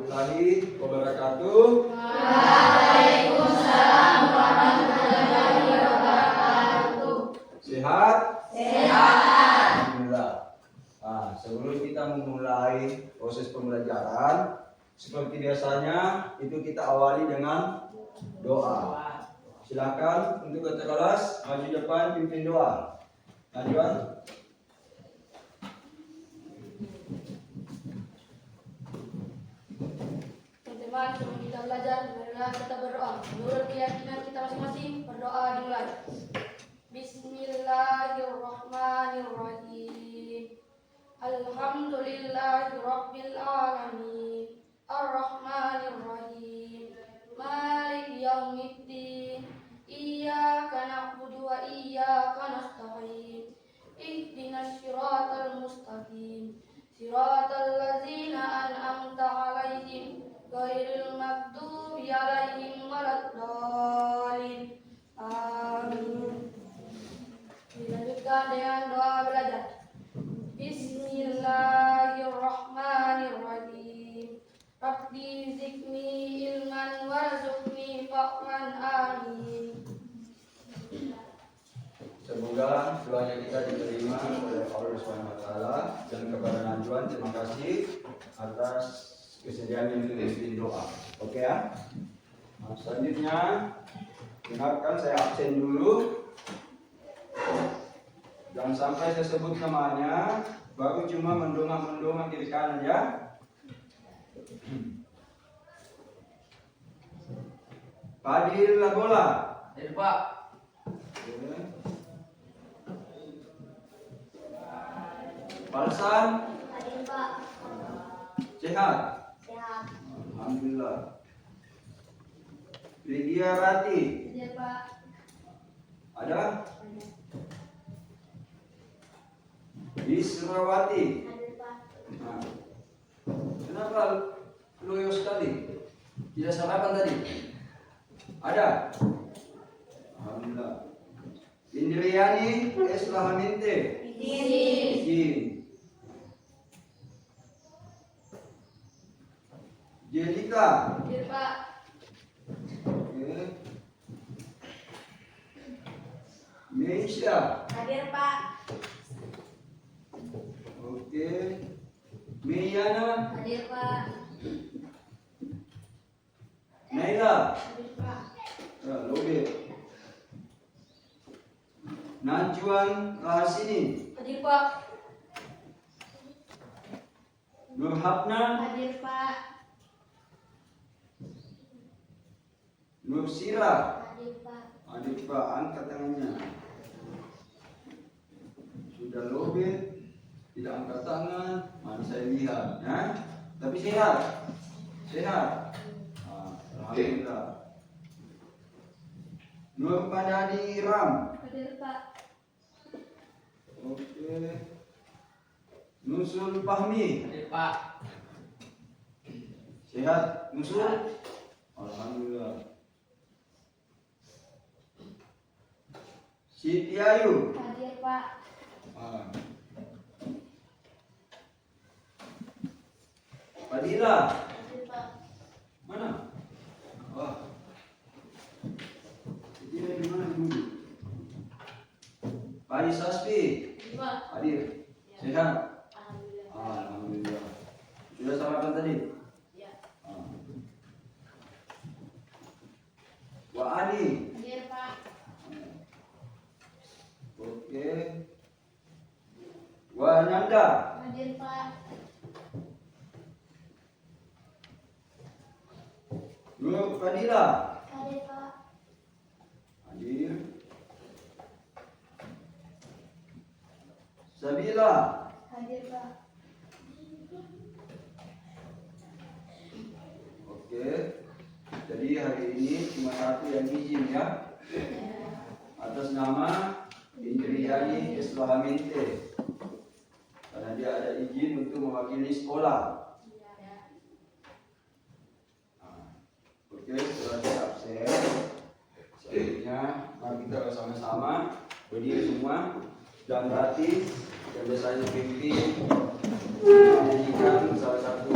warahmatullahi wabarakatuh. Waalaikumsalam warahmatullahi wabarakatuh. Sehat? Sehat. Alhamdulillah. Nah, sebelum kita memulai proses pembelajaran, seperti biasanya itu kita awali dengan doa. Silakan untuk ketua kelas maju depan pimpin doa. Majuan. Teman-teman, sebelum kita belajar, marilah kita berdoa. Menurut keyakinan kita masing-masing, berdoa dimulai. Bismillahirrahmanirrahim. Alhamdulillahirabbil alamin. Arrahmanirrahim. Maliki yaumiddin. Iyyaka na'budu wa iyyaka nasta'in. Ihdinas siratal mustaqim. Siratal ladzina an'amta 'alaihim ghairil maghdubi 'alaihim waladdallin. Amin. Dilanjutkan dengan doa belajar. Bismillahirrahmanirrahim. Rabbi zidni ilman warzuqni fahman. Amin. Semoga doanya kita diterima oleh Allah Subhanahu wa taala, dan kepada Najwan terima kasih atas kesediaan untuk memimpin doa. Oke ya. Nah, selanjutnya dengarkan saya absen dulu. Jangan sampai saya sebut namanya, baru cuma mendongak kiri kanan ya. Fadil Lagola. Hadir Pak. Palsan. Hadir Pak. Sehat. Sehat. Alhamdulillah. Lydia Rati. Hadir Pak. Ada? Israwati. Hadir Pak. Nah, kenapa loyo sekali? Tidak sarapan tadi? Ada? Alhamdulillah. Indriani Eslahaminte. Izin. Jelika. Hadir Pak. Oke. Meisha. Hadir Pak. Oke. Meyana. Hadir Pak. Naila. Hadir Pak. Lobe. Najwan Rahasini. Hadir Pak. Nurhapna. Hadir Pak. Nursira. Hadir Pak. Adik Pak, angkat tangannya. Sudah lobe, tidak angkat tangan, mana saya lihat, ya? Tapi sehat, sehat. Alhamdulillah. Nur Padani Ram. Hadir Pak. Oke. Nusul Fahmi. Hadir Pak. Sehat, Nusul? Alhamdulillah. Siti Ayu. Hadir Pak. Fadila. Hadir Pak. Mana? Wah. Dia di mana dulu? Pak Saspi. Hadir Pak. Hadir. Sehat? Alhamdulillah. Alhamdulillah. Sudah sarapan tadi? Ya. Wah Ali. Hadir Pak. Oke. Wah Nanda. Hadir Pak. Nur Fadila. Hadir Pak. Hadir. Sabila. Hadir Pak. Oke. Jadi hari ini cuma satu yang izin ya. Atas nama Indriani Eslahaminte. Karena dia ada izin untuk mewakili sekolah. Oke, setelah saya absen, selanjutnya mari kita bersama-sama berdiri semua dan hati yang biasanya pimpin menyanyikan salah satu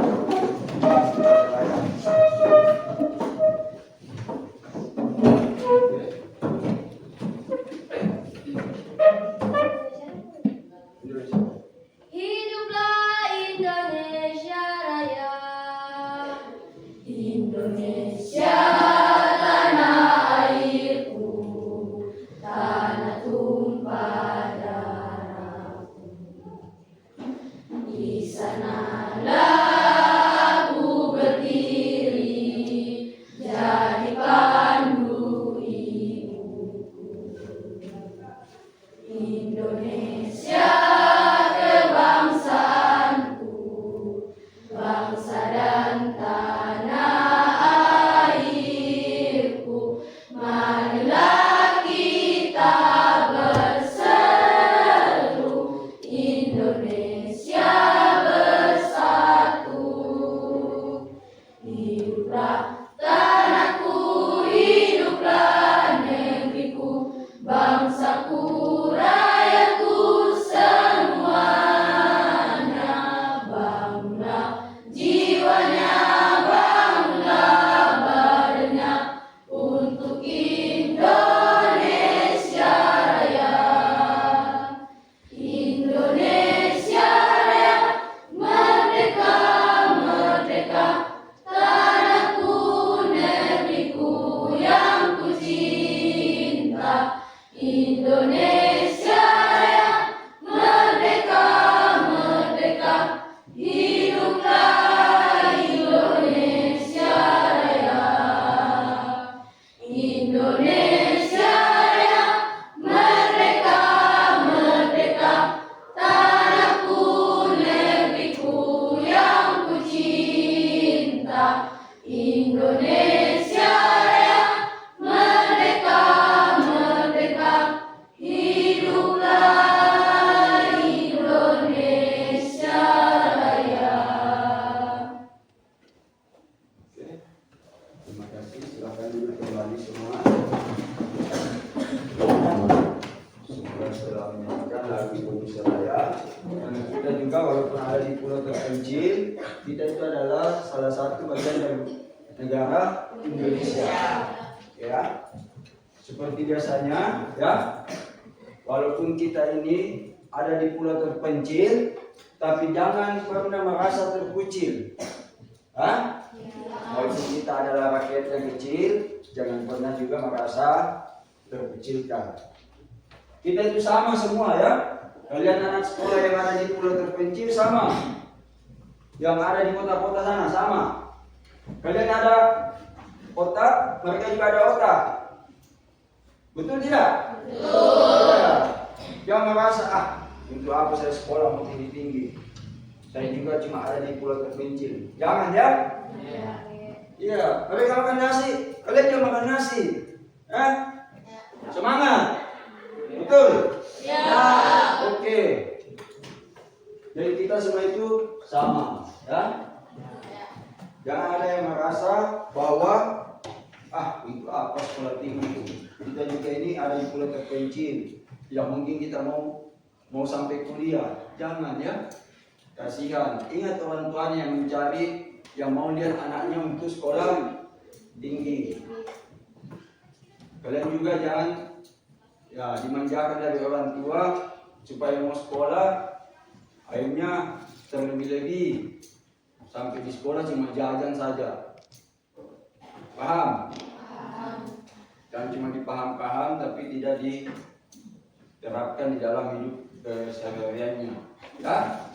hiduplah tanahku, hiduplah negeriku, bangsaku, rakyatku semuanya. Bangunlah jiwanya, bangunlah badannya untuk Indonesia Raya. Indonesia Raya, merdeka, merdeka, tanahku, negeriku yang ku cinta. Indonesia Raya, merdeka, merdeka, hiduplah Indonesia Raya. Indonesia Raya, merdeka, merdeka, tanahku, negeriku yang ku cinta. Indonesia Raya, merdeka, merdeka, hiduplah Indonesia Raya. Oke. Terima kasih. Silakan duduk kembali semua. Setelah menyanyikan lagu Indonesia Raya, dan kita juga walaupun ada di pulau terpencil, kita itu adalah salah satu bagian dari negara Indonesia. Ya, seperti biasanya, ya. Walaupun kita ini ada di pulau terpencil, tapi jangan pernah merasa terkucil. Hah? Walaupun kita adalah rakyat yang kecil, jangan pernah juga merasa terkecilkan. Kita itu sama semua, ya. Kalian anak sekolah yang ada di pulau terpencil sama, yang ada di kota-kota sana sama. Kalian ada otak, mereka juga ada otak. Betul tidak? Betul. Jangan merasa, untuk apa saya sekolah mau tinggi-tinggi, saya juga cuma ada di pulau terpencil. Jangan, ya. Iya, mereka makan nasi, kalian juga makan nasi. Semangat. Betul? Ya. Oke. Jadi kita semua itu sama, ya. Jangan ada yang merasa bahwa itu apa sekolah tinggi. Kita juga ini ada di pulau terpencil. Yang mungkin kita mau sampai kuliah. Jangan, ya. Kasihan. Ingat orang tuanya yang mencari, yang mau lihat anaknya untuk sekolah tinggi. Kalian juga jangan dimanjakan dari orang tua supaya mau sekolah, akhirnya terlebih-lebih sampai di sekolah cuma jajan saja. Paham? Jangan cuma dipaham-paham tapi tidak diterapkan di dalam hidup kesehariannya. Ya?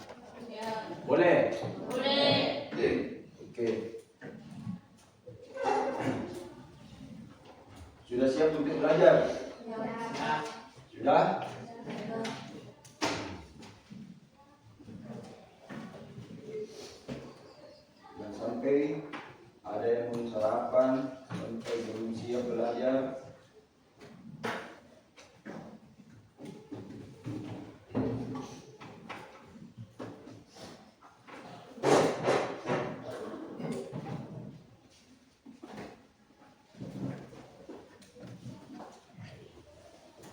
Boleh? Boleh. Oke. Sudah siap untuk belajar? Sudah? Jangan sampai ada yang belum sarapan, sampai belum siap belajar.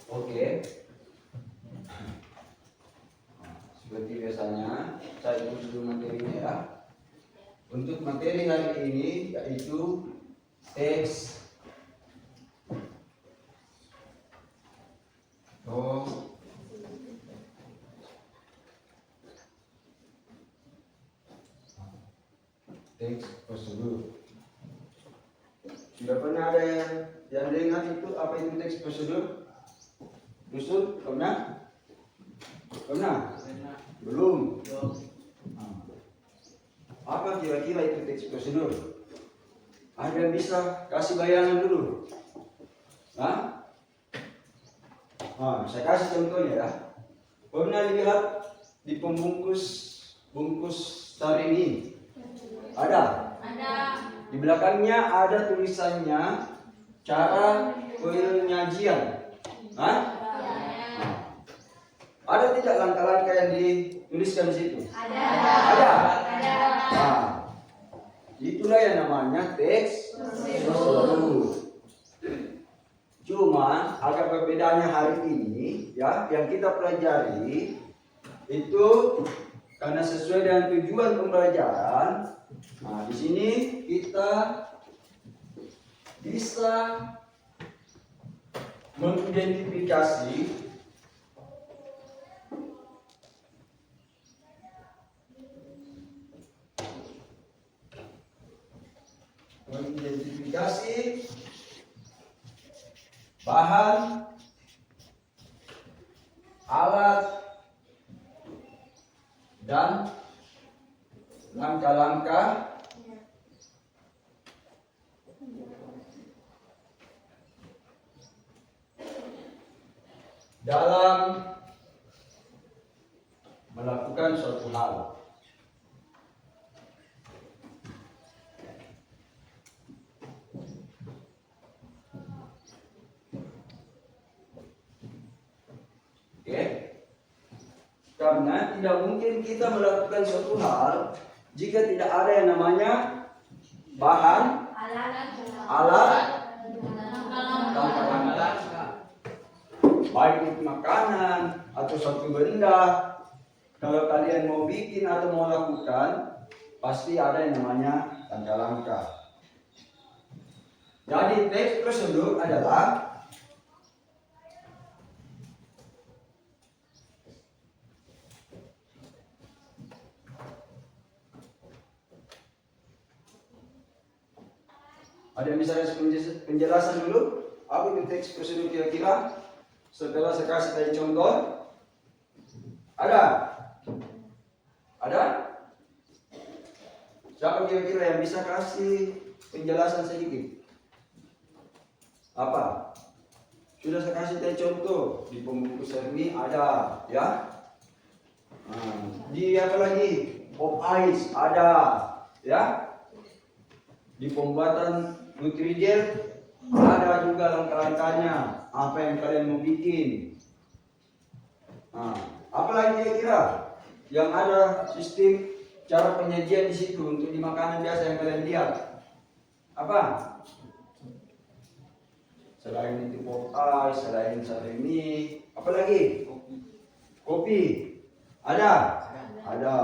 Oke. Seperti biasanya, saya tulis dulu materinya, ya. Untuk materi hari ini yaitu teks prosedur. Sudah pernah ada yang dengar itu apa itu teks prosedur? Dusun, pernah? Pernah? Belum? Apa kira-kira itu teks prosedur? Ada yang bisa kasih bayangan dulu? Saya kasih contohnya, ya. Pernah lihat di bungkus tari ini? Ada? Ada. Di belakangnya ada tulisannya cara penyajian. Ada tidak langkah-langkah yang dituliskan di situ? Ada. Ada. Ada. Itulah yang namanya teks prosedur. Cuma agak perbedaannya hari ini ya yang kita pelajari itu karena sesuai dengan tujuan pembelajaran. Nah, di sini kita bisa mengidentifikasi bahan, alat, dan langkah-langkah dalam melakukan suatu hal. Oke? Karena tidak mungkin kita melakukan suatu hal jika tidak ada yang namanya bahan, alat, baik itu makanan atau suatu benda. Kalau kalian mau bikin atau mau lakukan, pasti ada yang namanya langkah-langkah. Jadi teks prosedur adalah ada yang bisa kasih penjelasan dulu? Apa itu teks prosedur kira-kira? Setelah saya kasih tadi contoh, ada? Ada? Siapa kira-kira yang bisa kasih penjelasan sedikit? Apa? Sudah saya kasih tadi contoh di pembungkus ini ada, ya? Di apa lagi? Pop ice ada, ya? Di pembuatan Nutrijel ada juga langkah-langkahnya. Apa yang kalian mau bikin? Apa lagi kira-kira yang ada sistem cara penyajian di situ untuk di makanan biasa yang kalian lihat? Apa? Selain itu pop ice, selain ini, apa lagi? Kopi. Ada? Ada.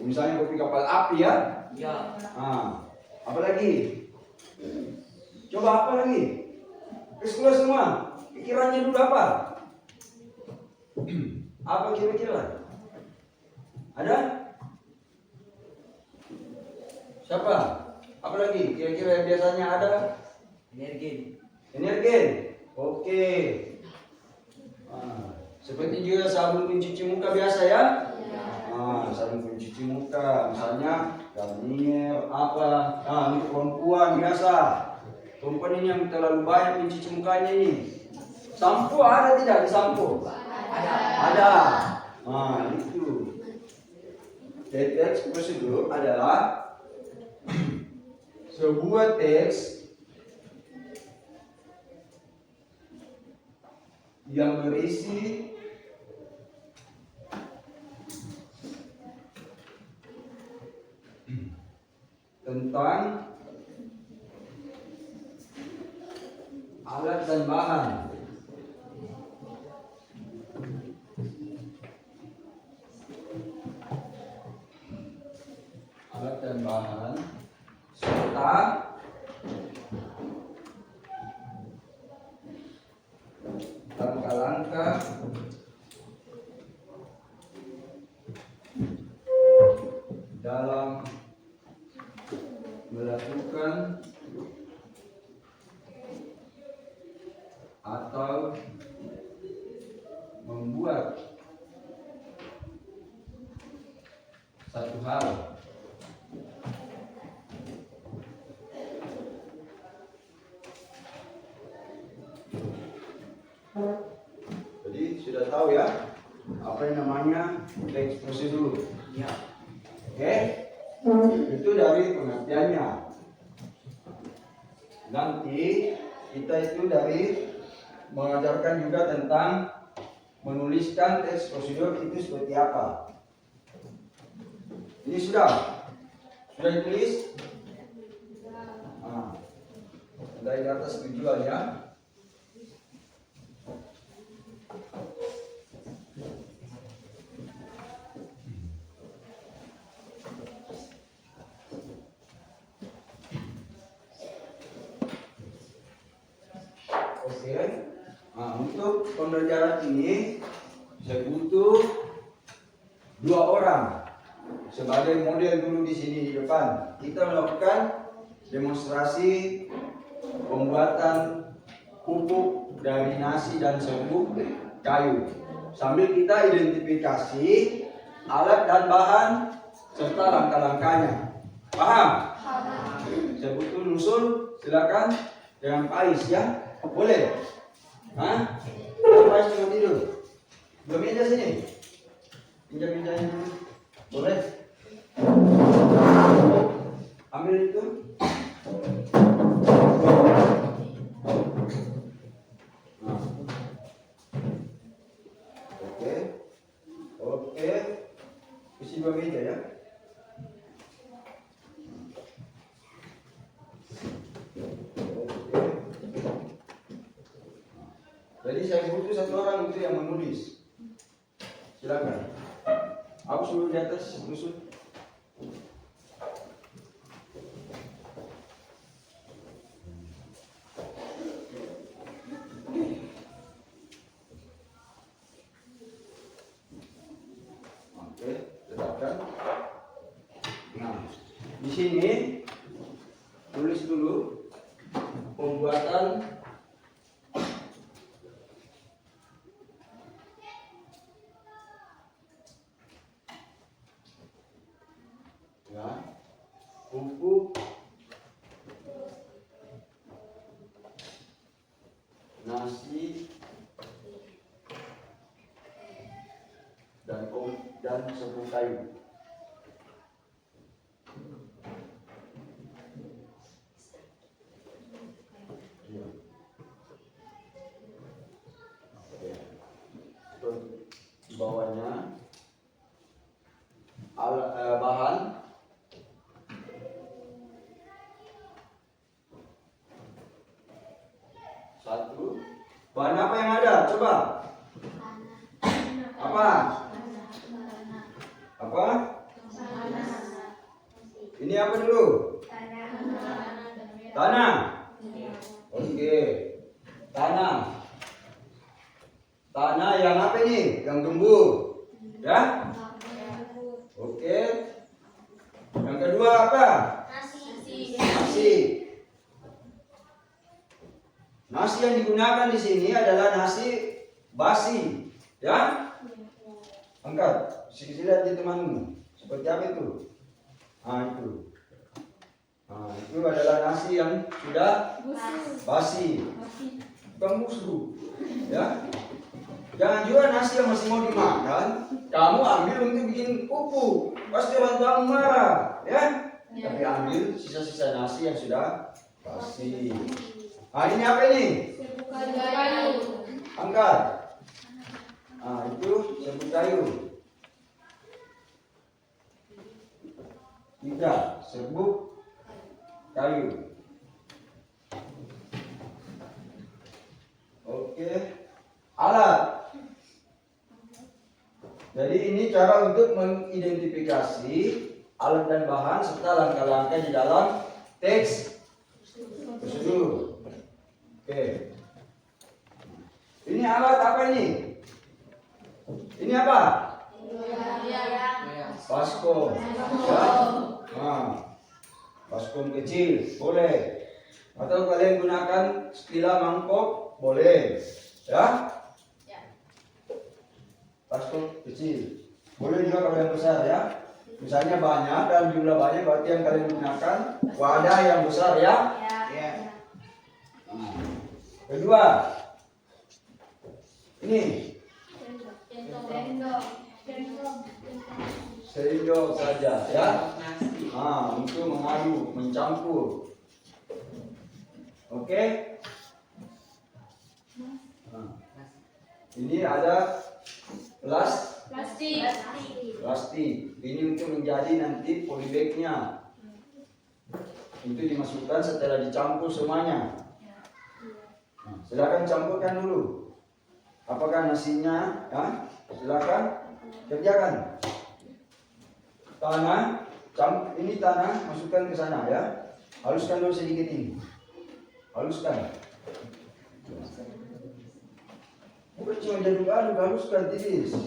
Misalnya kopi kapal api ya? Ya. Apa lagi? Coba apa lagi? Keluar semua. Pikirannya dulu apa? Apa kira-kira? Ada? Siapa? Apa lagi? Kira-kira yang biasanya ada? Energen. Energen. Oke. Seperti juga sabun pencuci muka biasa ya? Sabun pencuci muka, misalnya Garnier apa? Untuk perempuan biasa. Perempuan ini yang terlalu banyak mencuci mukanya ini. Sampo ada tidak di sampo? Ada. Itu. Teks prosedur adalah sebuah teks yang berisi tentang alat dan bahan, serta langkah-langkah dalam melakukan atau membuat satu hal. Jadi sudah tahu ya apa yang namanya teks prosedur. Ya. Oke? Itu dari pengertiannya. Nanti kita itu dari mengajarkan juga tentang menuliskan teks prosedur itu seperti apa. Ini sudah Sudah ditulis? Dari atas tujuan ya. Oke. Untuk pembelajaran ini saya butuh 2 orang sebagai model dulu di sini di depan. Kita melakukan demonstrasi pembuatan pupuk dari nasi dan serbuk kayu. Sambil kita identifikasi alat dan bahan serta langkah-langkahnya. Paham? Saya butuh nusul, silakan dengan Pais ya. Boleh? Hah? Pais cuma tidur. Belum pindah sini. Pinjam-pinjamnya dulu. Boleh? Ambil itu. Oke. Isi 2 meja ya. Jadi saya butuh 1 orang itu yang menulis. Silakan. Aku suruh di atas nusul. Oke, tetapkan. Nah, di sini tulis dulu pembuatan pupuk nasi dan serbuk kayu. Di bawahnya bahan satu. Bahan apa yang ada? Coba. Apa? Apa? Ini apa dulu? Tanah. Oke. Tanah. Tanah yang apa ini? Yang gembur. Ya? Oke. Yang kedua apa? Nasi. Nasi yang digunakan di sini adalah nasi basi, ya? Angkat, lihat di temanmu. Seperti apa itu? Itu. Itu adalah nasi yang sudah basi, bukan busuk, ya? Jangan juga nasi yang masih mau dimakan, kamu ambil untuk bikin pupuk, pasti orang tua marah, ya? Tapi ambil sisa-sisa nasi yang sudah basi. Ini apa ini? Angkat. Itu serbuk kayu. 3 serbuk kayu. Oke. Alat. Jadi ini cara untuk mengidentifikasi alat dan bahan serta langkah-langkah di dalam teks prosedur. Oke. Ini alat apa ini? Ini apa? Baskom. Ya. Baskom kecil boleh. Atau kalian gunakan stila mangkok boleh. Ya? Baskom kecil. Boleh juga kalau yang besar ya. Misalnya banyak dan jumlah banyak berarti yang kalian gunakan wadah yang besar ya. Kedua, ini sendok saja ya. Untuk mengaduk, mencampur. Oke. Ini ada plastik. Ini untuk menjadi nanti polybagnya. itu dimasukkan setelah dicampur semuanya. Nah, silakan campurkan dulu. Apakah nasinya? Ya, silakan kerjakan. Tanah, ini tanah masukkan ke sana ya. Haluskan dulu sedikit ini. Haluskan. Bukan cuma diaduk-aduk, haluskan tipis.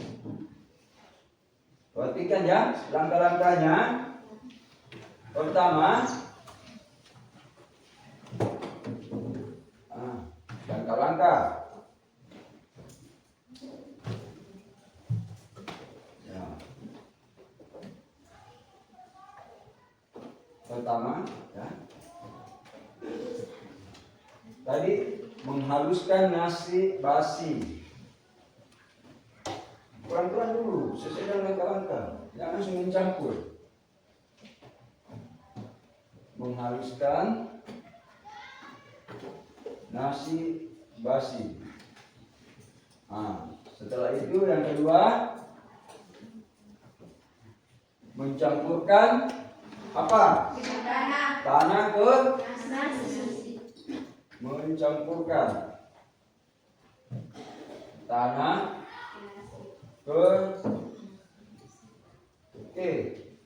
Perhatikan ya, langkah-langkahnya. Pertama, langkah-langkah. Ya. Pertama, ya. Tadi menghaluskan nasi basi. Pelan-pelan dulu, sesuai dengan langkah-langkah. Jangan langsung mencampur. Menghaluskan nasi basi. Nah, setelah itu yang kedua, mencampurkan apa? Tanah ke Nasi. mencampurkan tanah ke oke,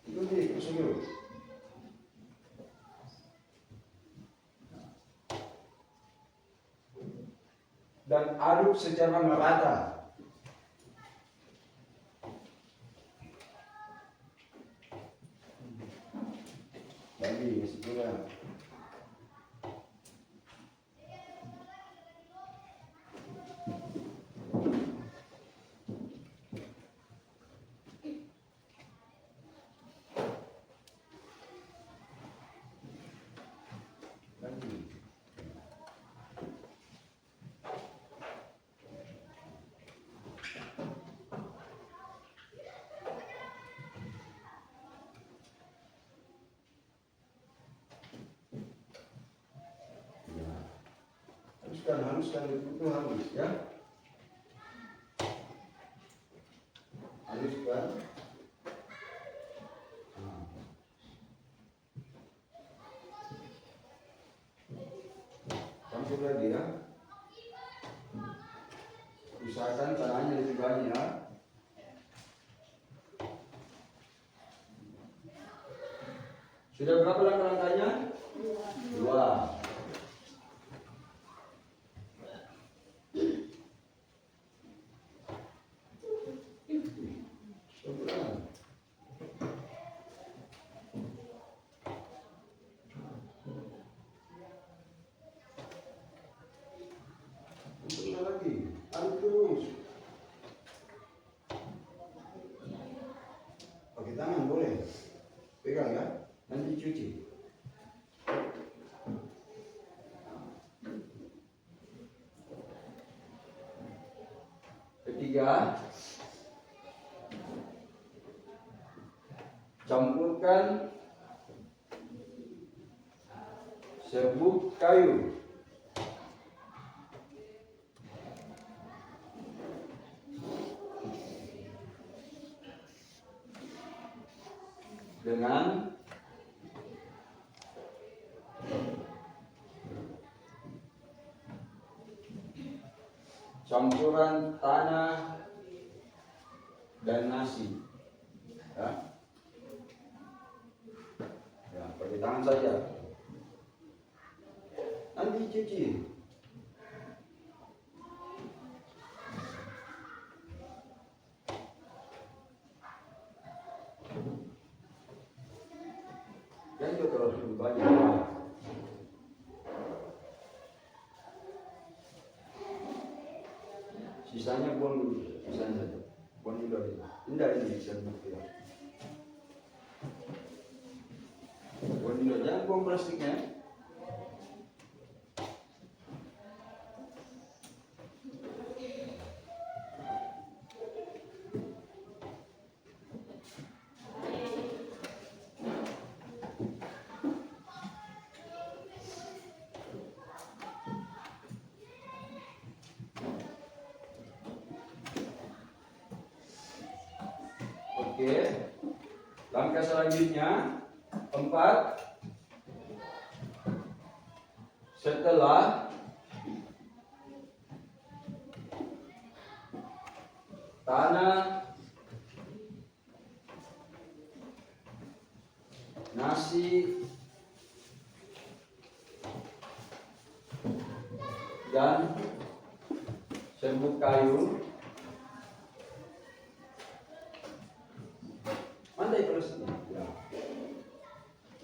ikuti prosedur. Dan aduk secara merata. Bagi sekurang. Haluskan itu halus ya. Haluskan. Campur lagi ya. Usahakan tanahnya lebih banyak. Sudah berapa langkah-langkahnya? 2. Lagi, aduk terus. Pakai tangan boleh, pegang ya, nanti cuci. Ketiga, campurkan serbuk kayu. Dengan campuran tanah dan nasi. Ya, ya pakai tangan saja. Nanti cuci. Dan juga kalau lebih banyak. Sisanya buang dulu, sisanya saja. Buang dulu aja. Indah ini serbuk ya. Buang dulu, jangan buang plastiknya. Oke, langkah selanjutnya 4, setelah tanah, nasi, dan serbuk kayu. Mandai terus. Ya.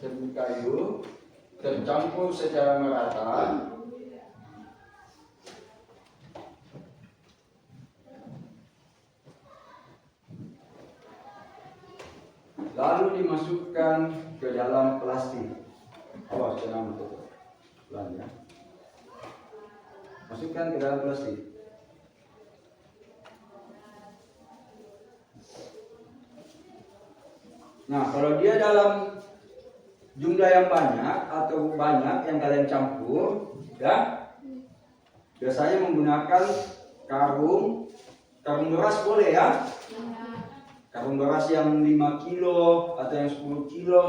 Serbuk kayu tercampur secara merata. Lalu dimasukkan ke dalam plastik. Awas jangan tutup. Pelan ya. Masukkan ke dalam plastik. Nah, kalau dia dalam jumlah yang banyak atau banyak yang kalian campur, ya, biasanya menggunakan karung beras boleh ya. Karung beras yang 5 kilo atau yang 10 kilo.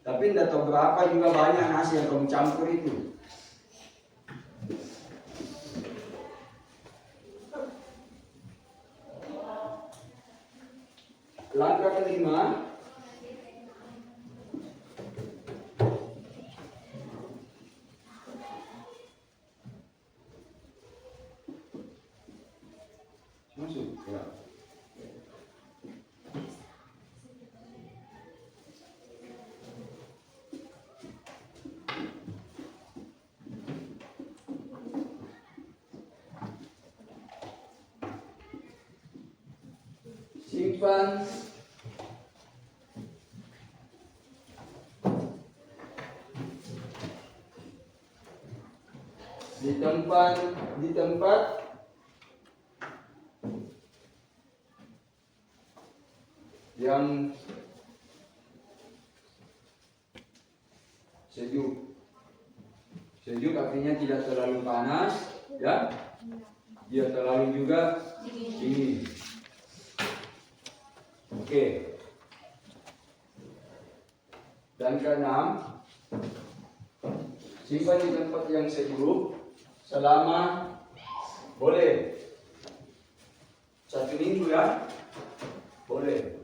Tapi tidak tahu berapa juga banyak nasi yang kamu campur itu. Langkah kelima, masuk ya. Simpan di tempat yang sejuk. Sejuk artinya tidak terlalu panas, ya. Dia terlalu juga dingin. Oke. Dan keenam, simpan di tempat yang sejuk selama boleh 1 minggu ya, boleh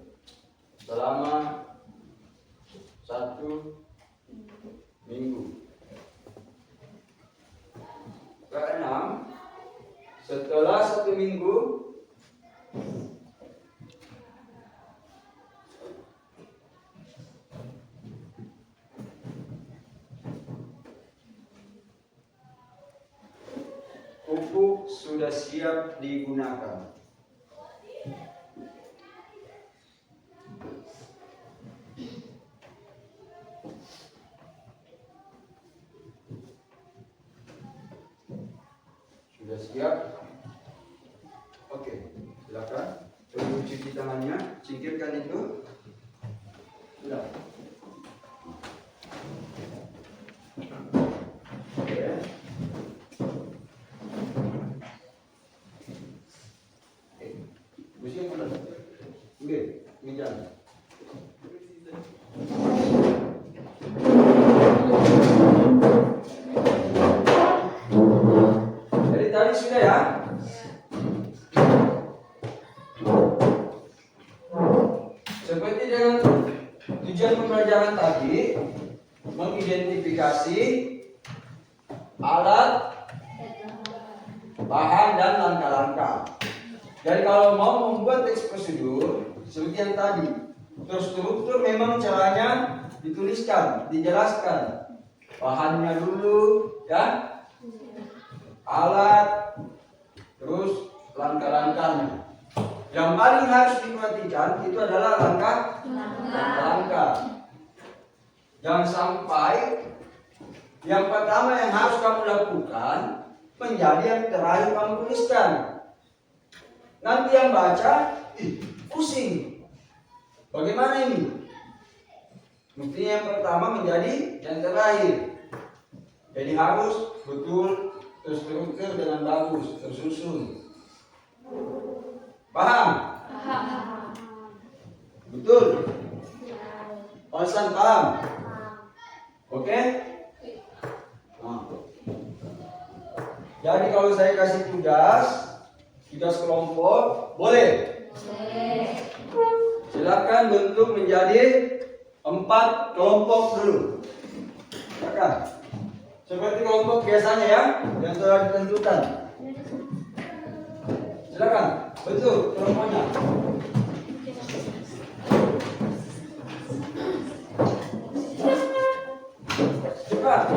selama 1 minggu. Keenam, setelah 1 minggu pupuk sudah siap digunakan. Sudah siap? Oke, silakan. Coba cuci tangannya, singkirkan itu. Sudah. Oke. Musim mana? Oke, meja. Dari tadi sudah ya? Seperti dengan tujuan pembelajaran tadi, mengidentifikasi alat, bahan, dan langkah-langkah. Jadi kalau mau membuat teks prosedur seperti yang tadi, terstruktur memang caranya dituliskan, dijelaskan. Bahannya dulu, ya, alat, terus langkah-langkahnya. Yang paling harus diperhatikan itu adalah langkah-langkah. Jangan sampai yang pertama yang harus kamu lakukan menjadi yang terakhir kamu tuliskan. Nanti yang baca, pusing. Bagaimana ini? Mestinya yang pertama menjadi yang terakhir. Jadi harus betul terstruktur dengan bagus, tersusun. Paham? Paham. Betul? Alasan paham? Oke? Nah. Jadi kalau saya kasih tugas kelompok, boleh. Silakan bentuk menjadi 4 kelompok dulu. Silakan. Seperti kelompok biasanya ya, yang telah ditentukan. Silakan, bentuk kelompoknya. Cepat.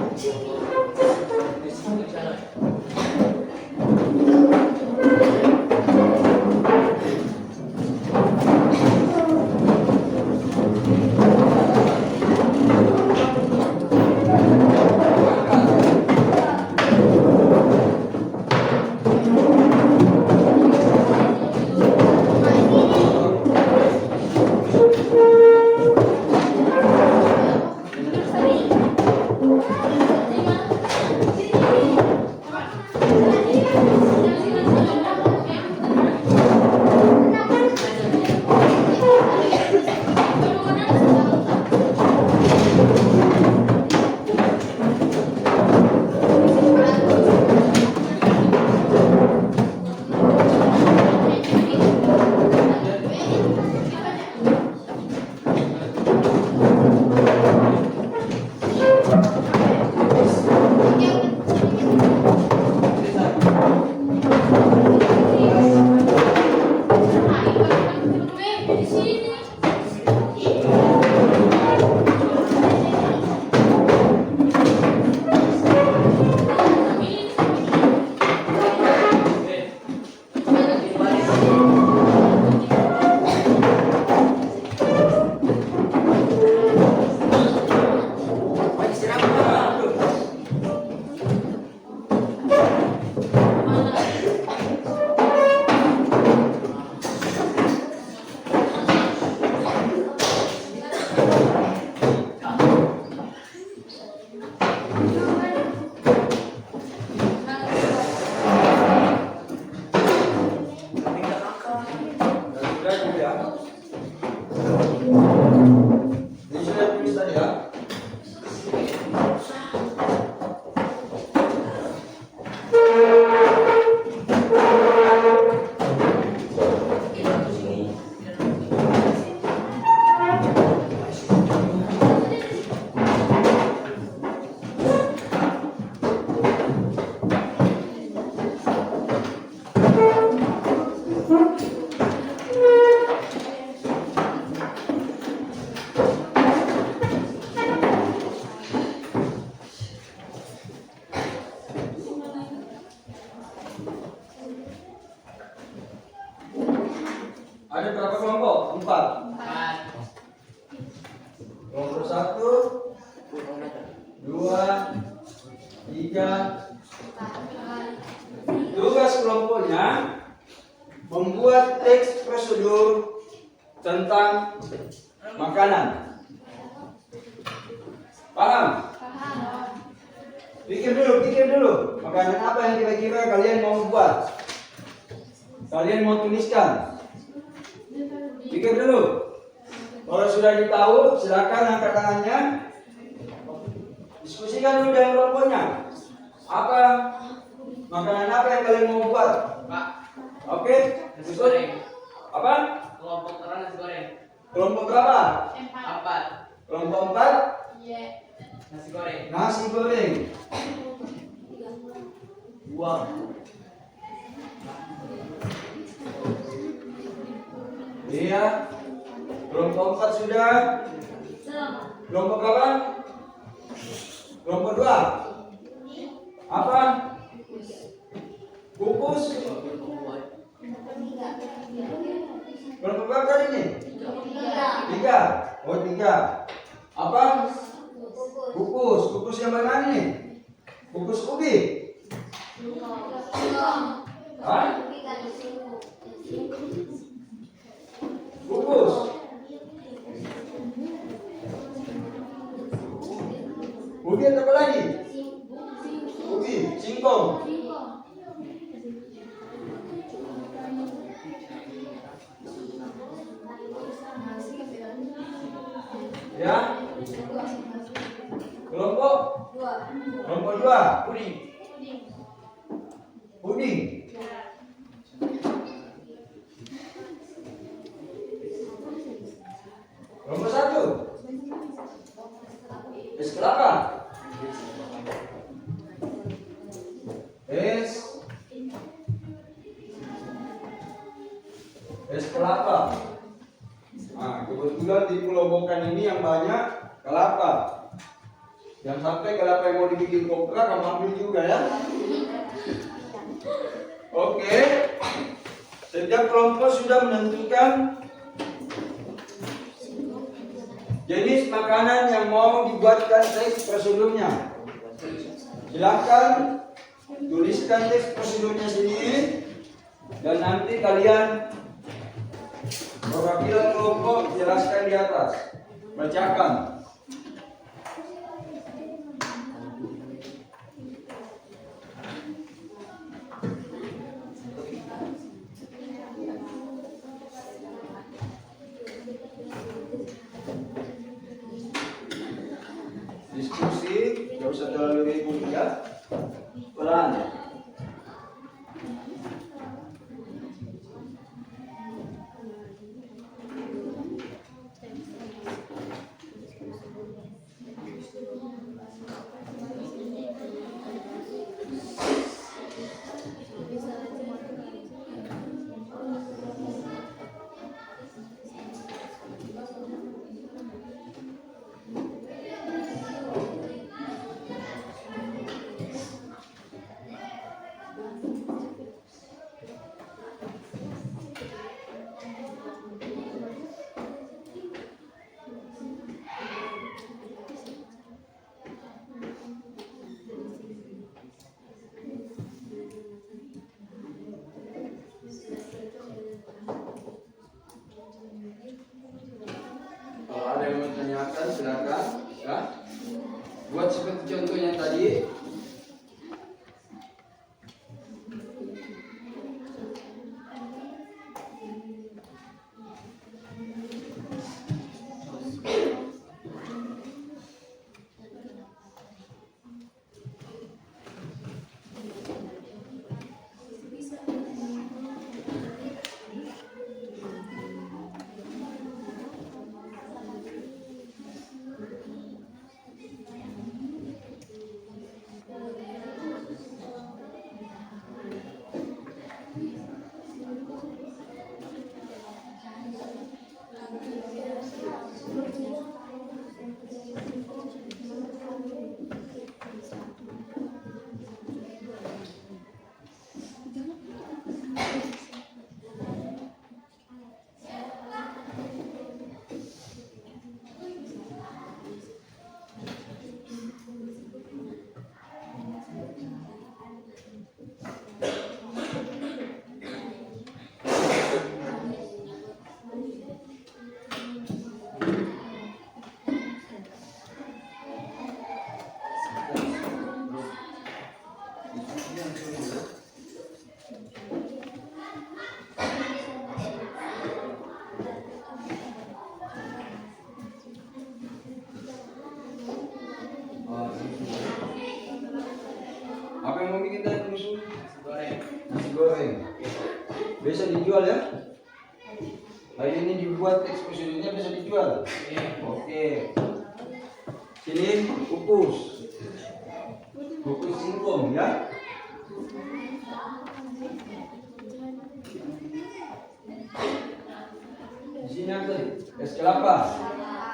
Ada berapa kelompok? 4. Kelompok 1, 2, 3. Tugas kelompoknya membuat teks prosedur tentang makanan. Paham? Pikir dulu. Makanan apa yang kira-kira kalian mau buat? Kalian mau tuliskan? Pikir dulu. Kalau sudah ditahu, silakan angkat tangannya. Diskusikan dulu dengan kelompoknya. Apa makanan apa yang kalian mau buat? Pak. Oke. Nasi goreng. Apa? Kelompok terang nasi goreng. Kelompok berapa? 4. Kelompok 4. Nasi goreng. Nasi goreng. 2. Iya. Kelompok 4 sudah. Kelompok berapa? Kelompok 2. Apa? Kukus. Kelompok berapa tadi ini? 3. Oh 3. Apa? Kukus. Kukus yang mana nih? Kukus ubi. Hah? Kukus. Ubi atau apa lagi? Ubi, singkong. Ya. Kelompok 2. Kuning. puding. Nomor 1. Es kelapa. Es kelapa. Nah, kebetulan di Pulau Bokan ini yang banyak kelapa. Yang sampai kelapa yang mau dibikin kopra kamu ambil juga ya. Oke. Setiap kelompok sudah menentukan jenis makanan yang mau dibuatkan teks prosedurnya. Silakan tuliskan teks prosedurnya sendiri dan nanti kalian perwakilan kelompok jelaskan di atas. Bacakan. Diskusi, gak usah terlalu ribut ya. Pelan. Kalau ada yang mau tanyakan silakan ya. Buat seperti contohnya tadi. Apa yang mau bikin tadi musuh? Nasi goreng. Bisa dijual ya? Hari ini dibuat eksposisinya bisa dijual. Oke. Sini kukus. Kukus singkong ya. Di sini apa tadi? Es kelapa.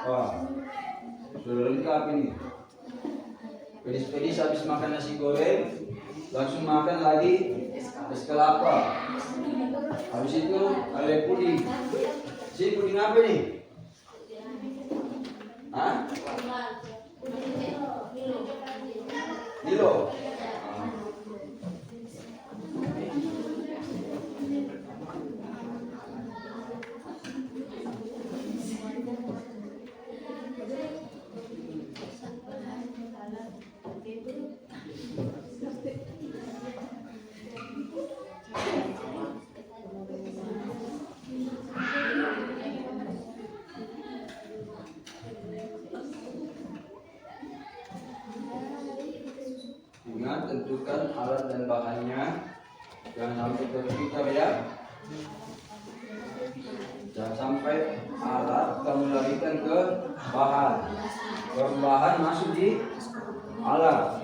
Wah. Sudah lengkap ini. Pedis-pedis habis makan nasi goreng, langsung makan lagi es kelapa. Habis itu ada puding. Si puding apa nih? Hah? Milo. Ingat, tentukan alat dan bahannya. Jangan sampai terputar ya. Jangan sampai alat kamu larikan ke bahan. Bahan masuk di alat.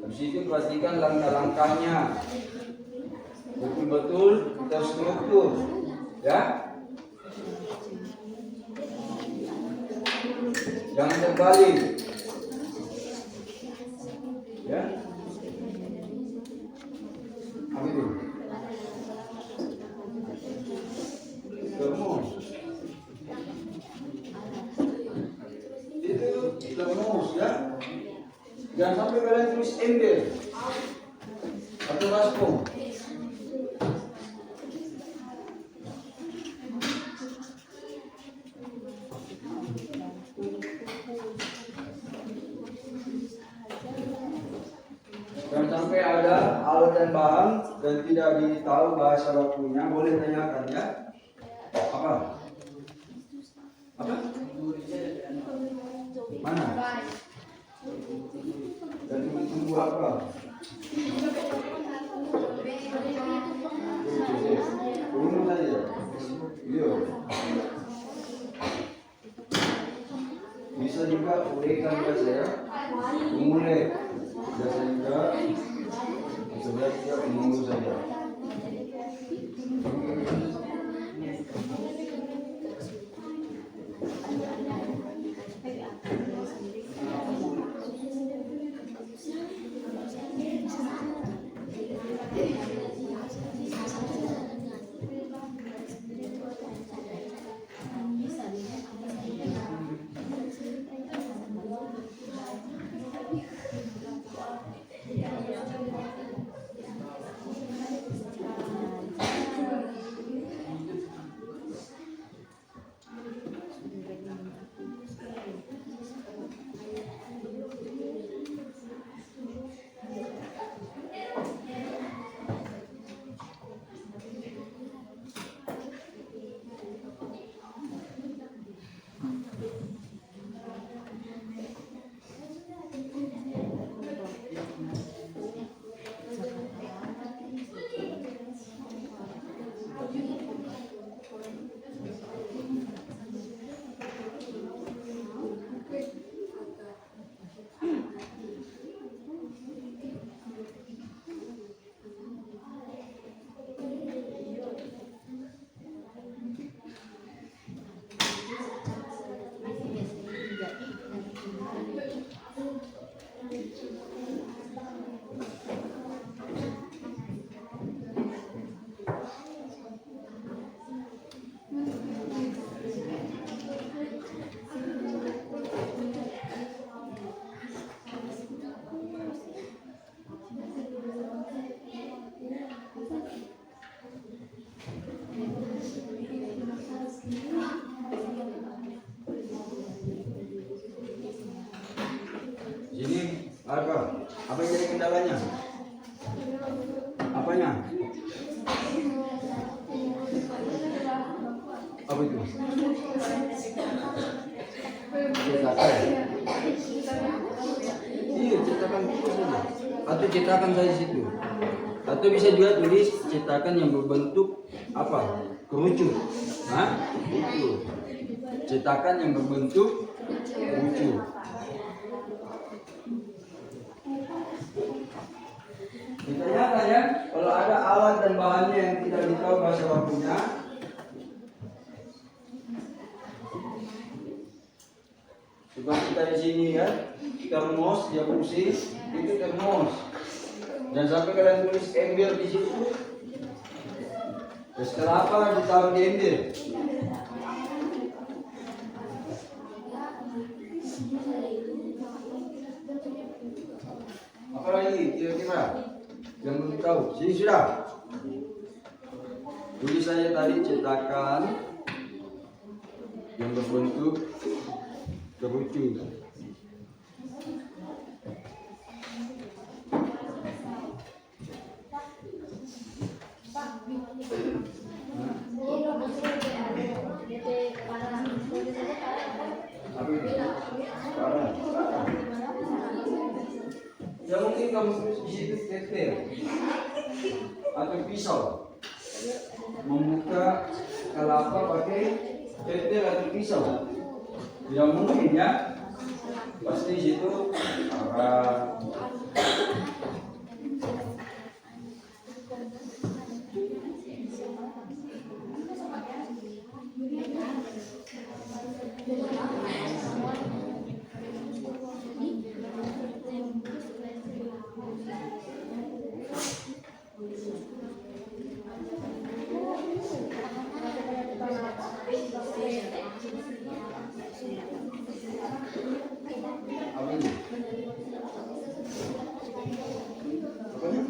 Habis itu perhatikan langkah-langkahnya. Betul-betul terstruktur. Ya. Jangan terbalik. Ya. Apa itu? Termos. Itu termos ya. Jangan sampai kalian tulis ember atau baskom. Jangan sampai ada alat dan bahan dan tidak ditahu bahasa bakunya, boleh tanyakan ya. Apa? Apa? Mana? Dan tunggu apa? Tunggu saja. Iya. Bisa juga uraikan bahasa ya. Mulai. Biasa juga. Sudah tidak menunggu saja. Apa yang jadi kendalanya? Apanya? Apa itu? Cetakan. Iya, cetakan itu saja. Atau cetakan saja situ. Atau bisa juga tulis cetakan yang berbentuk apa? Kerucut. Hah? Itu. Cetakan yang berbentuk kerucut. Ditanyakan ya, kalau ada alat dan bahannya yang tidak ditahu bahasa bakunya, seperti kita di sini ya, termos dia fungsi itu termos. Jangan sampai kalian tulis ember di situ. Terus kenapa ditaruh di ember? Apa lagi kira-kira yang belum tahu? Sini sudah. Tulis saja tadi cetakan yang berbentuk kerucut. Ya mungkin pasti kamu di situ tetel atau pisau. Membuka kelapa pakai tetel atau pisau. Tidak mungkin ya. Pasti di situ arah. Apa ini? Apanya?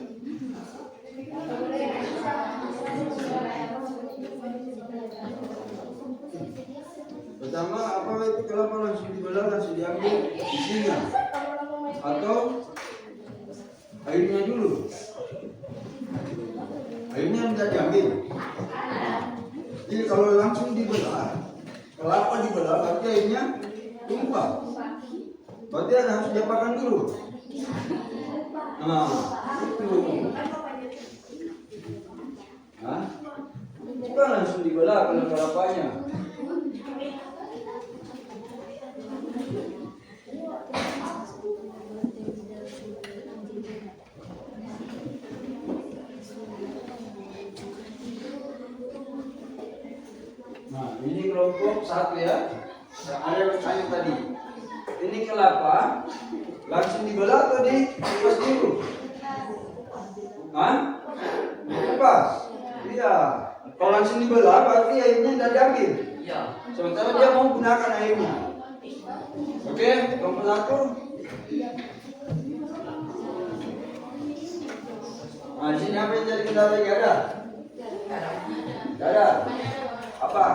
Pertama, apa itu kelapa langsung dibelah, langsung diambil isinya, atau airnya dulu? Airnya tidak diambil. Jadi kalau langsung dibelah, kelapa dibelah, berarti airnya tumpah. Berarti harus diapakan dulu. Nah, itu. Hah? Bukan langsung dibelah kalau kelapanya. Nah, ini kelompok satu ya. Yang ada kayu tadi. Ini kelapa langsung dibelah atau dikupas dulu? Hah? Dikupas? Iya. Kalau langsung dibelah berarti airnya tidak diambil. Iya. Sementara dia mau gunakan airnya. Oke, kelompok satu. Nah, di sini apa yang jadi kendala yang ada? Tidak ada. Apa?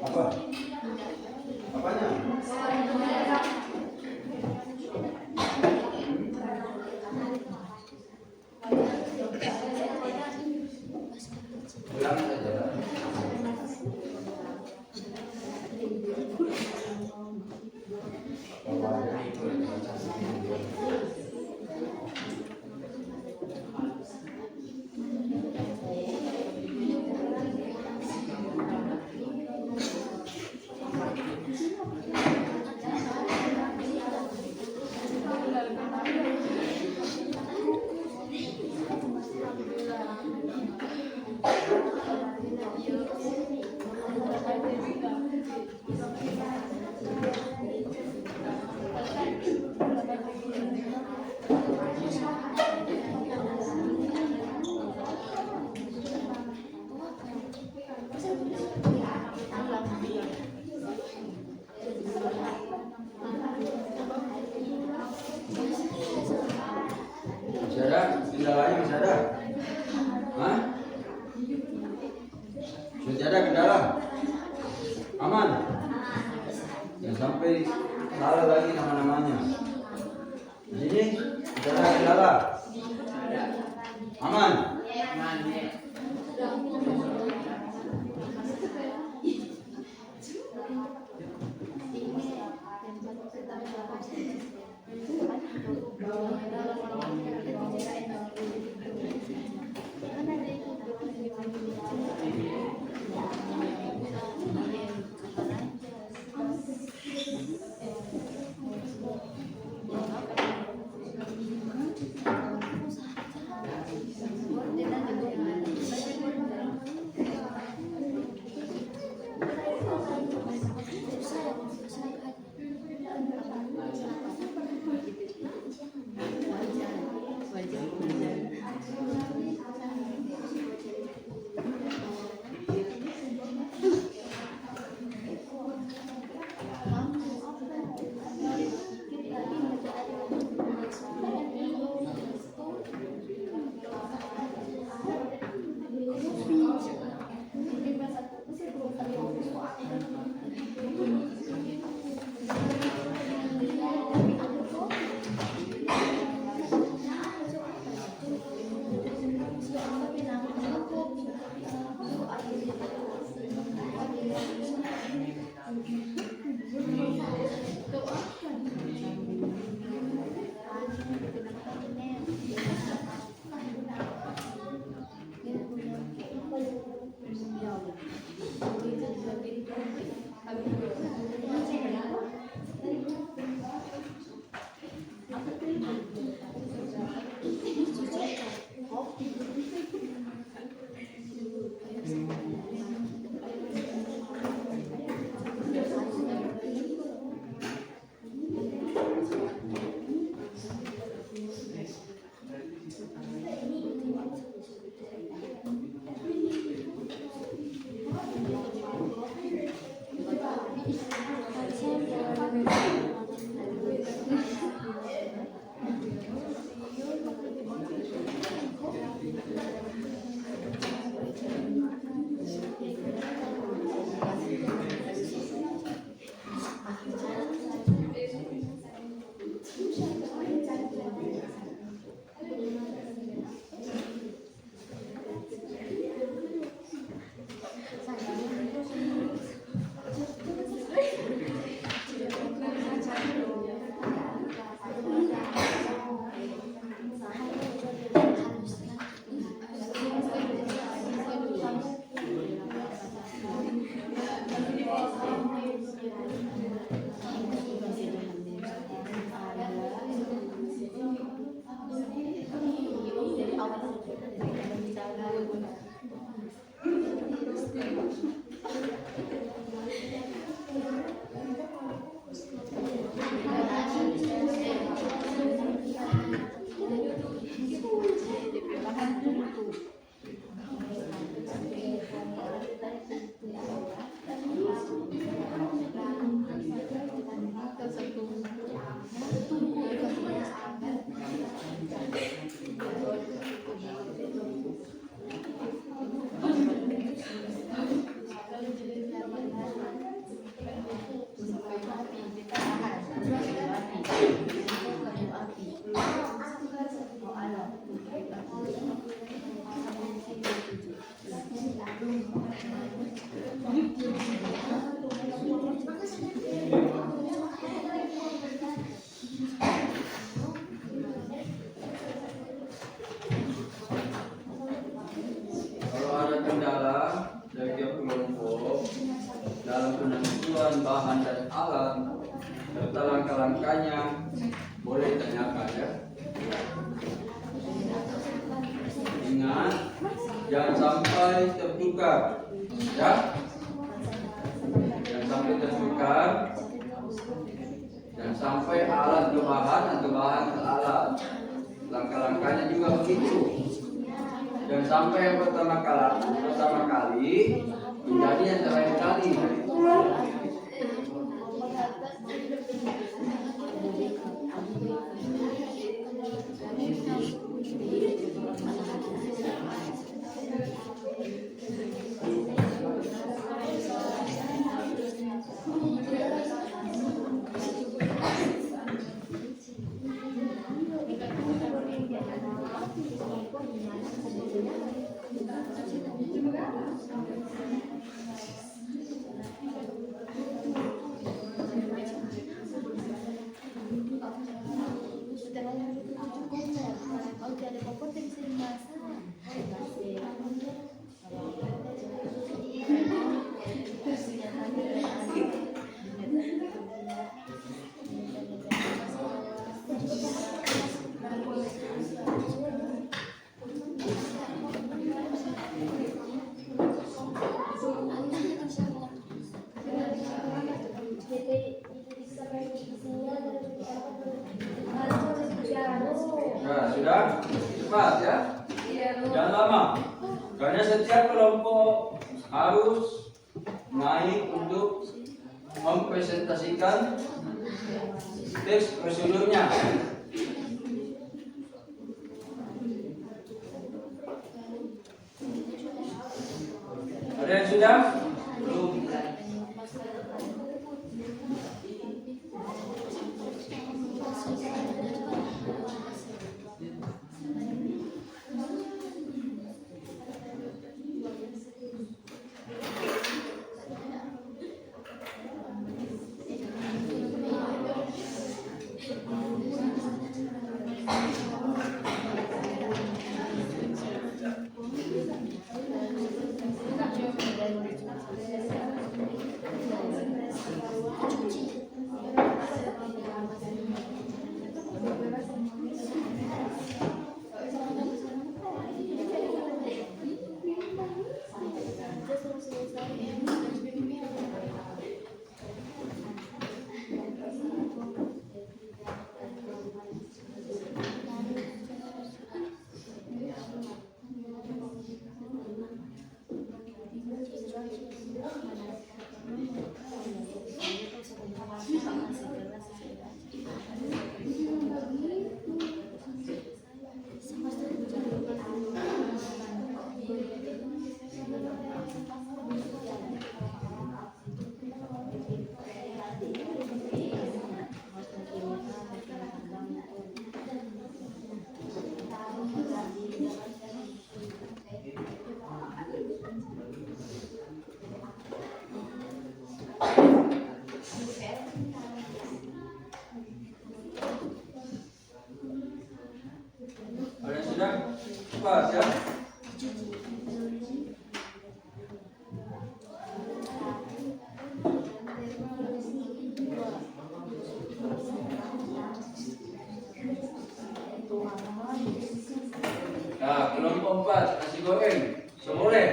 Apa? Apanya? Ulang saja. Masih ada? Kendalanya masih ada? Hah? Sudah ada kendala? Aman? Jangan sampai salah lagi nama-namanya. Di sini sudah ada kendala? Aman? Aman ya. Kalau ada kendala dari tiap kelompok dalam penentuan bahan dan alat serta langkah-langkahnya, boleh ditanyakan ya. Ingat, jangan sampai tertukar, ya. Jangan sampai tertukar, dan sampai alat ke bahan atau bahan ke alat. Langkah-langkahnya juga begitu. Dan sampai yang pertama kali menjadi yang terakhir kali. Nah, sudah cepat ya. Jangan lama. Karena setiap kelompok harus naik untuk mempresentasikan teks prosedurnya. Ada yang sudah? Belum. goreng. Sudah boleh?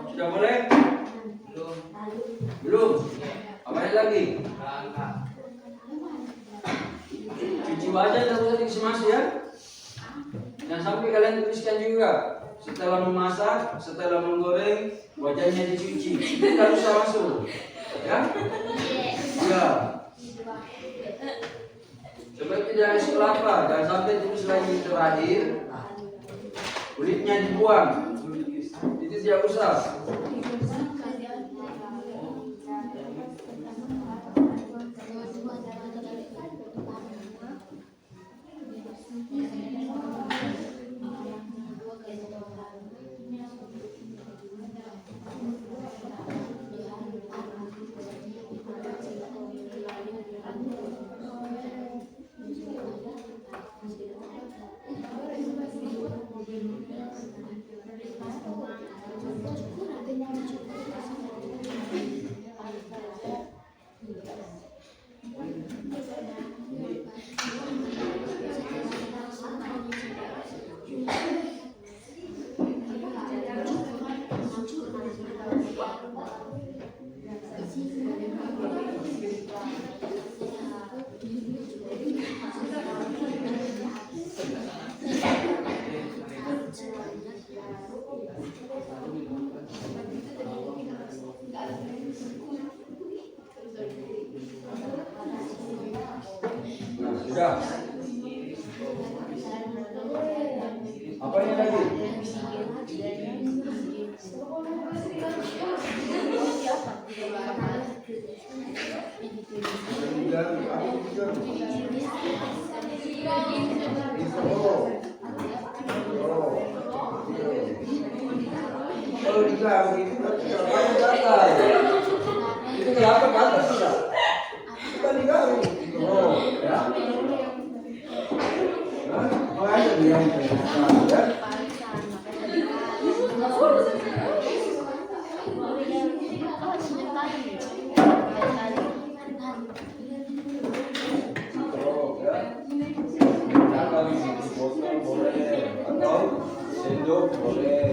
Sudah boleh? Belum. Belum. Apanya lagi? Langkah. Cuci wajah tak usah disemasi ya. Jangan sampai kalian tuliskan juga. Setelah memasak, setelah menggoreng, wajahnya dicuci. Itu tidak usah masuk. Ya? Ya. Seperti dari es kelapa, jangan sampai tulis lagi terakhir. Kulitnya dibuang. Itu tidak usah. Sudah. Apanya lagi? Kalau dibilang itu itu kenapa kata tidak? Kita digawe. Oh, ya. Makanya dia ya. Sendok boleh.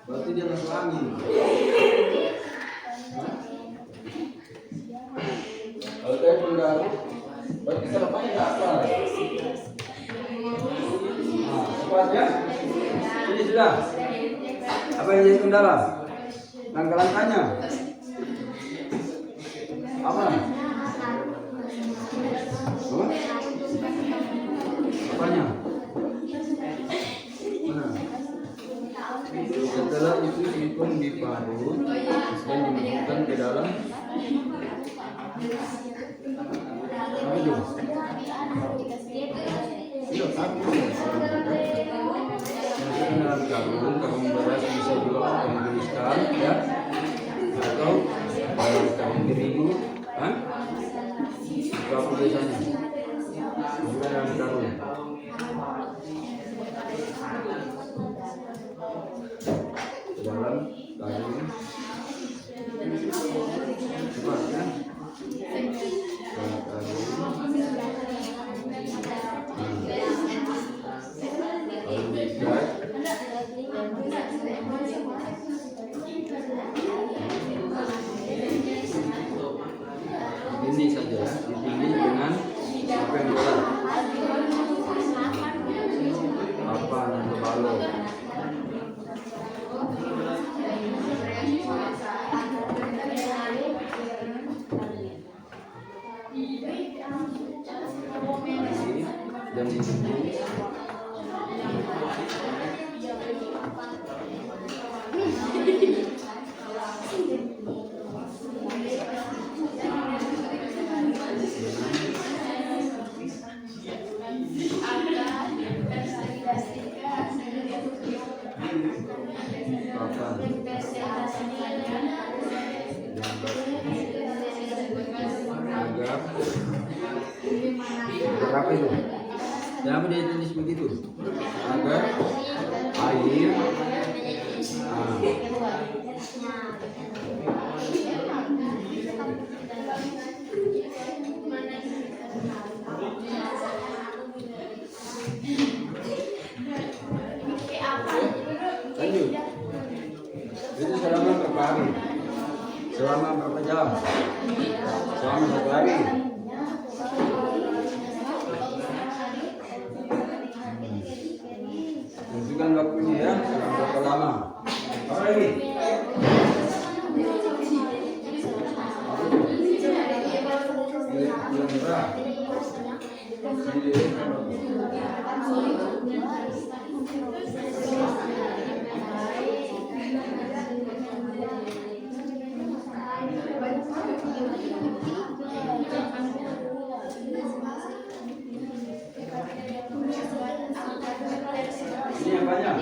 Berarti dia masuk angin. Kalau saya penggaru, berarti selepasnya nggak apa. Nah, selepasnya ini sudah. Apa yang jadi kendala? Langkah-langkahnya apa? Apanya? Mana? Setelah itu singkong diparut dan dimasukkan ke dalam apa itu? Iya, tapi masukkan dalam karung. Karung beras bisa juga kamu tuliskan ya, atau karung terigu, itu apa biasanya? Masukkan dalam karung. Ke dalam karung cepat ya, ini saja dipilih dengan apa yang berat, apa yang berbaloi. Dan ditunggu apa itu? Kenapa dia tulis begitu? Agar air lanjut. Itu selama berapa hari? Selama berapa jam? Selama 1 hari. Tentukan waktunya ya, selama berapa lama? Apa lagi? Ini yang banyak.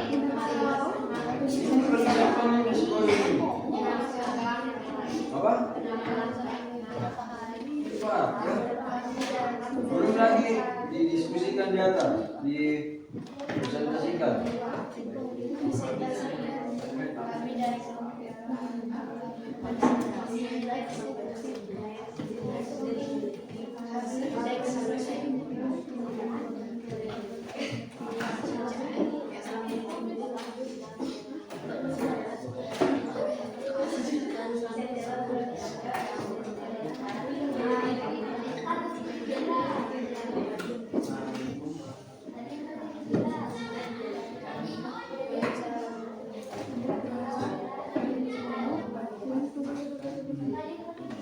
Apa? Cepat ya. Belum lagi didiskusikan di atas, dipresentasikan.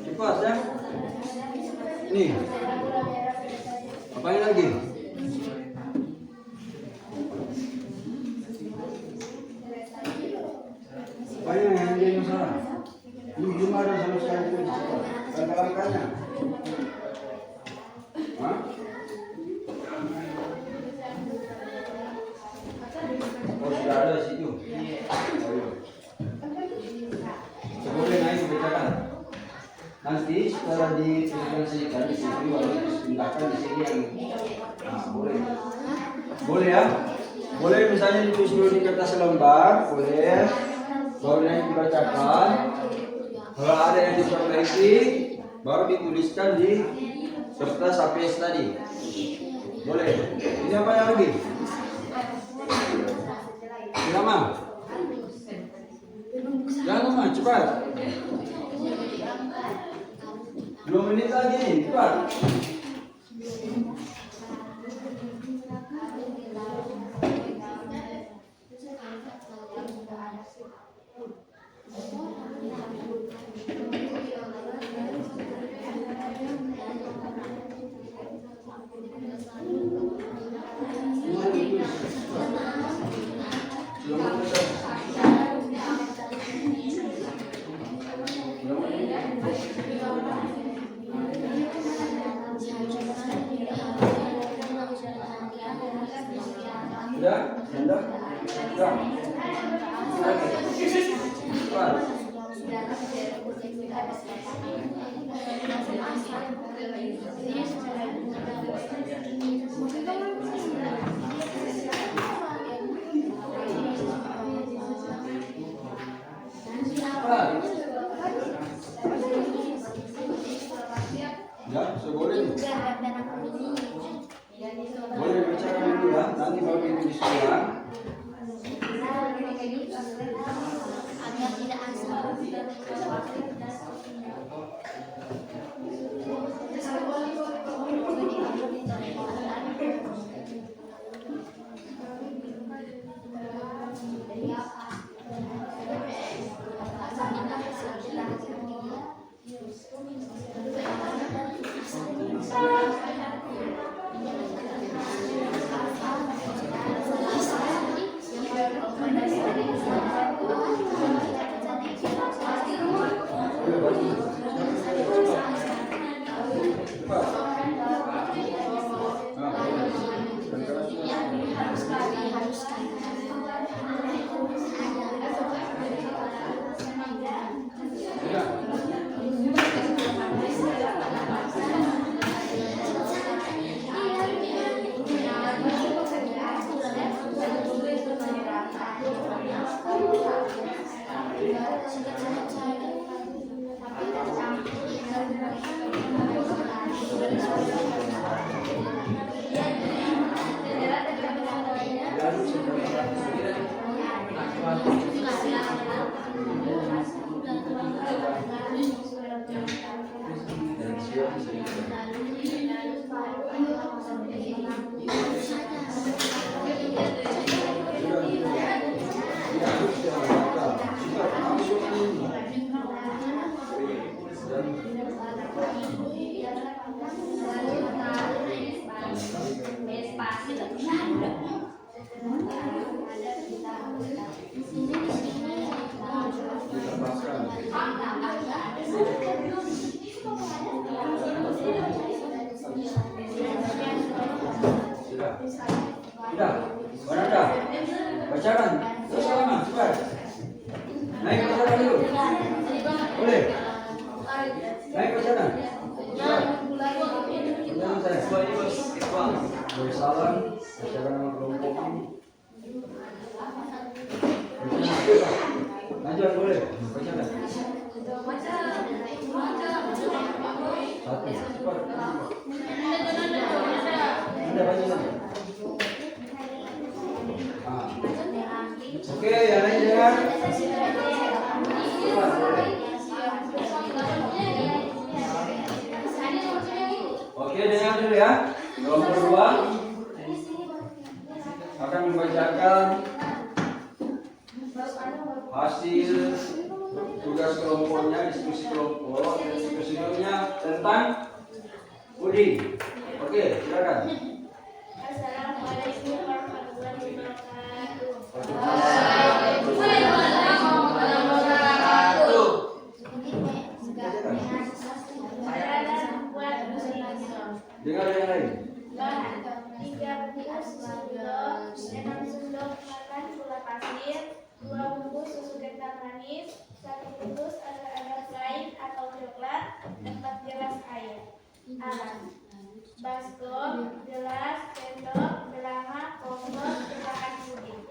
Cepat ya. Nih. Apain lagi? Apain yang jadi masalah? Belum ada sama sekali pun. Langkah-langkahnya. Hah? Oh, sudah ada di situ. Ayo. Boleh naik bicarakan. Nanti setelah dipresentasikan di situ harus dipindahkan di sini yang boleh. Boleh ya? Boleh misalnya ditulis dulu di kertas lembar, boleh. Baru yang dibacakan. Kalau ada yang diperbaiki, baru dituliskan di kertas APS tadi. Boleh. Ini apa yang lagi? Lama. Jangan lama, cepat. 2 menit lagi nih, cepat. Sudah? Sudah? Sudah? Cepat. Ya, boleh. Boleh bicara dulu ya, nanti baru didiskusikan. Agar tidak asal. Sudah, mana dah? Bacakan, terus lama, cepat. Naik bacakan dulu. Boleh? Naik bacakan. Cepat. Jangan saya. Boleh salam, bacakan nama kelompok ini. Lanjut boleh, bacakan. Satu, cepat. Anda bacakan. Oke, yang lain jangan. Oke, dengar dulu ya. Kelompok 2 akan membacakan hasil tugas kelompoknya, diskusi kelompok, diskusinya tentang puding. Oke, silakan. Assalamualaikum warahmatullahi wabarakatuh. Dengar yang lain. Bahan 3 sendok, 6 sendok makan gula pasir, 2 bungkus susu kental manis, 1 bungkus agar-agar lain atau coklat, 4 gelas air. Alat: baskom, gelas, sendok, belanga, kompor, cetakan puding.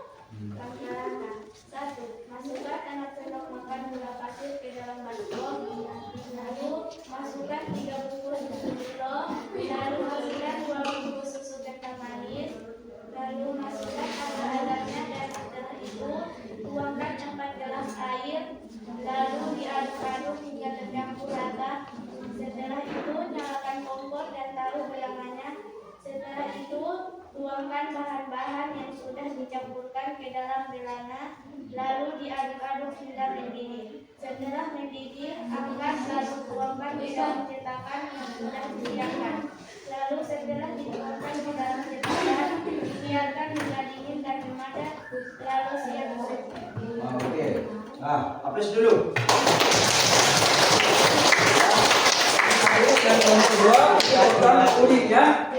Langkah-langkah: 1. Masukkan 6 sendok makan gula pasir ke dalam baskom. Lalu masukkan 3 bungkus susu gula. Lalu masukkan 2 bungkus susu kental manis. Lalu masukkan agar-agarnya dan setelah itu tuangkan 4 gelas air. Lalu diaduk-aduk hingga tercampur rata. Setelah itu nyalakan kompor dan taruh belangannya. Setelah itu tuangkan bahan-bahan yang sudah dicampurkan ke dalam belanga. Lalu diaduk-aduk hingga mendidih. Setelah mendidih, angkat lalu tuangkan ke dalam cetakan yang sudah disediakan. Lalu setelah dituangkan ke dalam cetakan, biarkan hingga dingin dan memadat. Lalu siap disajikan. Oke. Nah, apres dulu. Dan kelompok 2 dilakukan puding ya.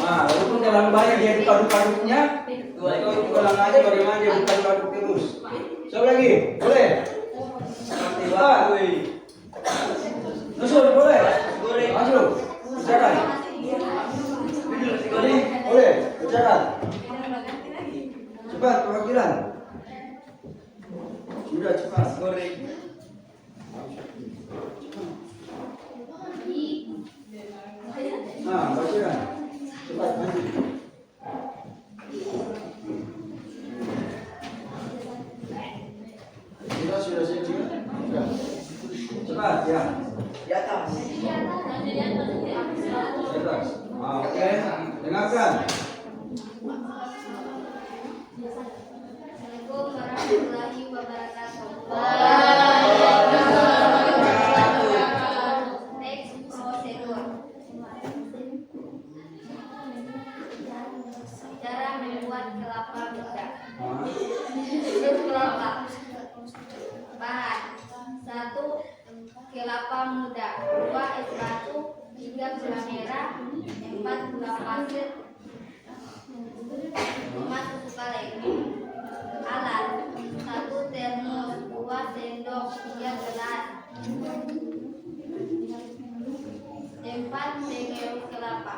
Nah, walaupun dalam banyak dia aduk-aduknya, itu ulang aja bagaimana dia aduk-aduk terus. Coba lagi, boleh? Pak, nusur boleh? Masuk, bacakan. Boleh, bacakan. Cepat, perwakilan. Sudah cepat. Nah, bacakan. Cepat, maju. Kita sudah siap. Sudah. Cepat ya. Di atas. Di atas. Oke. Dengarkan. Assalamualaikum warahmatullahi wabarakatuh. Next prosedur. Cara membuat kelapa muda. Kelapa. Bahan 1 kelapa muda, 2 es batu, 3 gula merah, 4 gula pasir, 5 susu kaleng. Alat: 1 termos, 2 sendok, 3 gelas, 4 segerus kelapa,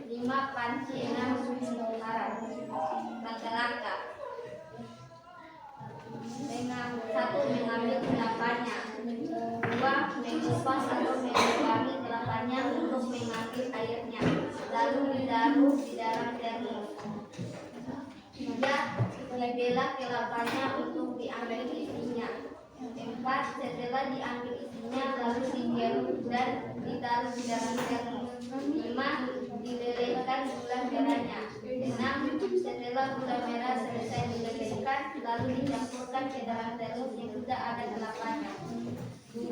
5 panci, 6 garam. Langkah-langkah: 1. Mengambil kelapanya, 2. Mengupas atau mengurangi kelapanya untuk mengambil airnya, lalu ditaruh di dalam termos. 3. Dibelah kelapanya untuk diambil isinya. 4. Setelah diambil isinya, sepatunya lalu digeruk dan ditaruh di dalam termos. 5. Dilelehkan gula merahnya. 6. Setelah gula merah selesai dilelehkan lalu dicampurkan ke dalam termos yang sudah ada kelapanya. 7.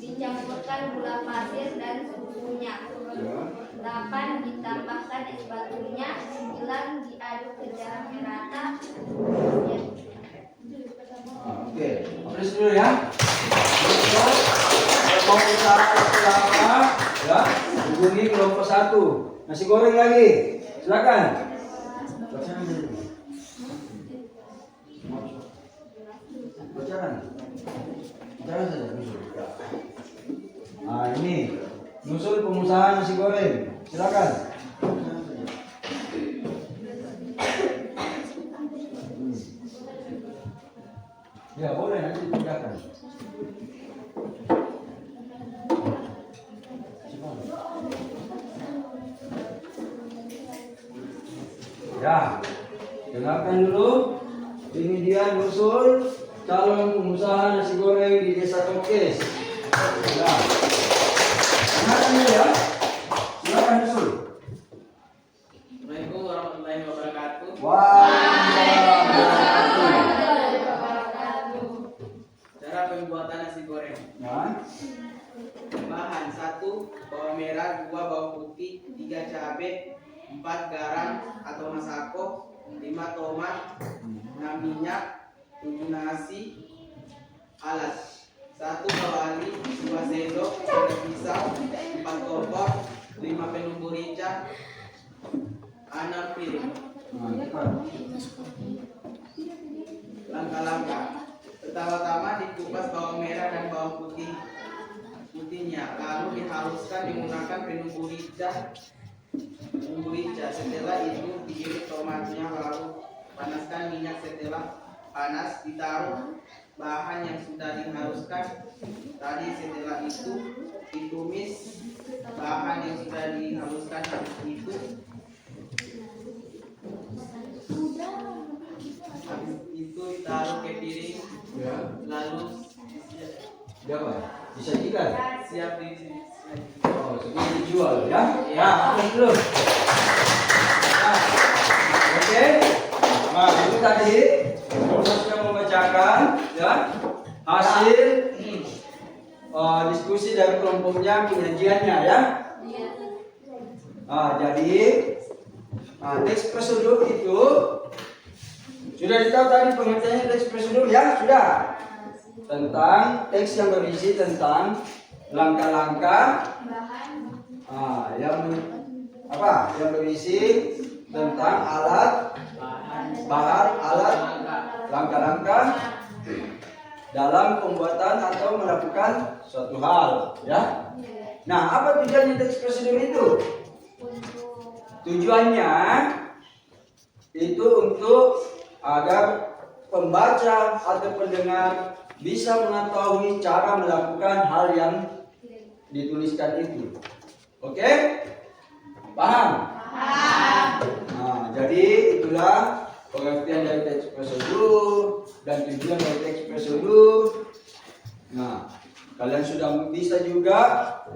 Dicampurkan gula pasir dan susunya. 8. Ditambahkan es batunya. 9. Diaduk secara merata. Oke, apres dulu ya. Kalau mau usaha apa, ya, hubungi kelompok 1. Nasi goreng lagi, silakan. Bacakan. Bacakan saja. Nah ini nusul pengusaha nasi goreng, silakan. Ya boleh nanti dipindahkan. Ya, dengarkan dulu. Ini dia nusul calon pengusaha nasi goreng di Desa Tokes. Ya, dengarkan dulu ya. Silakan nusul. Assalamualaikum warahmatullahi wabarakatuh. Cara pembuatan nasi goreng. Ya. Bahan 1 bawang merah, 2 bawang putih, 3 cabai, 4 garam atau masako, 5 tomat, 6 minyak, 7 nasi. Alat 1 bawali, 2 sendok, 1 pisau, 4 kompor, 5 penumbu rica, 6 piring. Nah, cepat. Langkah-langkah. Pertama-tama dikupas bawang merah dan bawang putihnya, lalu dihaluskan menggunakan penumbu rica. Setelah itu diiris tomatnya, lalu panaskan minyak. Setelah panas ditaruh bahan yang sudah dihaluskan tadi. Setelah itu ditumis bahan yang sudah dihaluskan itu. Habis itu ditaruh ke piring, Ya. lalu Siapa? Disajikan. siap di Oh, sebelum dijual ya. Ya, apres dulu. Nah, oke. Nah, itu tadi proses yang membacakan ya hasil diskusi dari kelompoknya, penyajiannya ya. Nah, jadi teks prosedur itu sudah ditahu tadi pengertiannya. Teks prosedur ya sudah, tentang teks yang berisi tentang langkah-langkah yang berisi tentang bahan alat langkah-langkah dalam pembuatan atau melakukan suatu hal ya. Nah, apa tujuannya teks prosedur itu? Tujuannya itu untuk agar pembaca atau pendengar bisa mengetahui cara melakukan hal yang dituliskan itu. Oke? Paham? Paham. Nah, jadi itulah pengertian dari teks prosedur dan tujuan dari teks prosedur. Nah, kalian sudah bisa juga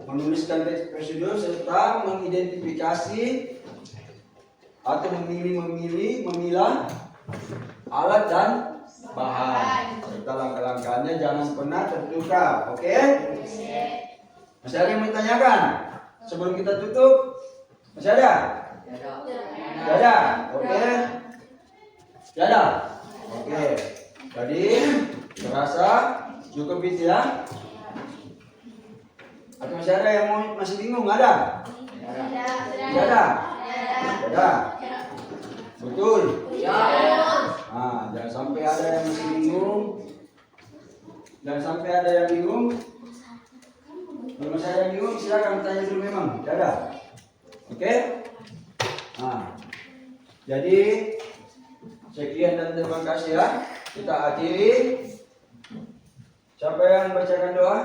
menuliskan teks prosedur serta mengidentifikasi atau memilah alat dan bahan serta langkah-langkahnya. Jangan pernah tertukar. Oke? Masih ada yang mau ditanyakan sebelum kita tutup? Masih ada? Tidak ada? Oke? Tidak ada? Oke. Jadi terasa cukup itu ya? Atau masih ada yang masih bingung? Ada? Tidak ada? Ada? Betul? Nah, jangan sampai ada yang masih bingung. Jangan sampai ada yang bingung. Kalau masih ada yang bingung, silakan tanya dulu memang. Tidak ada? Oke? Nah, jadi sekian dan terima kasih ya. Kita akhiri. Siapa yang bacakan doa?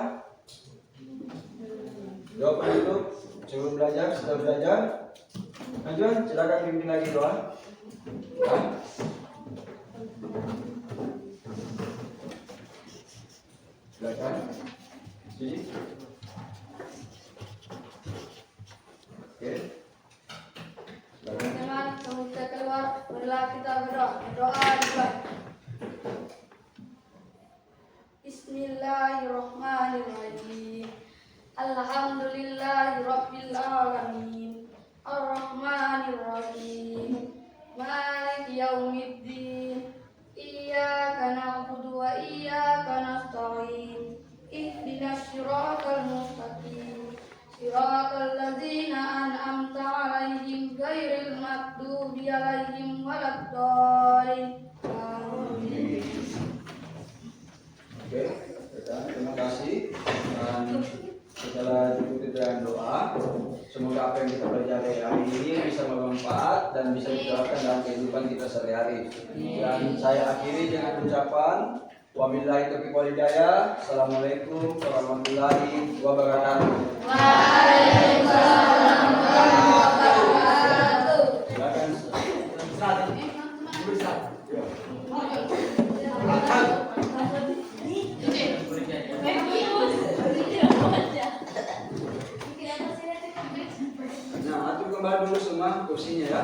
Doa penutup sebelum belajar, setelah belajar. Najwan, silakan pimpin lagi doa. Ya. Silakan. Sini. Oke. Silakan. Teman-teman, sebelum kita keluar, marilah kita berdoa. Berdoa juga. Bismillahirrahmanirrahim. Alhamdulillahirabbil alamin. Arrahmanirrahim. Maliki yaumiddin. Iyyaka na'budu wa iyyaka nasta'in. Ihdinas siratal mustaqim. Siratal ladzina an'amta 'alaihim ghairil maghdubi 'alaihim waladdallin. Amin. Oke, terima kasih. Dan setelah diikuti dengan doa, semoga apa yang kita pelajari hari ini bisa bermanfaat dan bisa diterapkan dalam kehidupan kita sehari-hari. Dan saya akhiri dengan ucapan wabillahi taufiq wal hidayah. Assalamualaikum warahmatullahi wabarakatuh. Waalaikumsalam warahmatullahi wabarakatuh. Silakan. Nah, atur kembali dulu semua kursinya ya.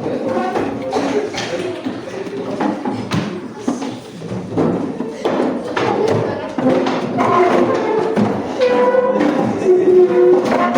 Oke.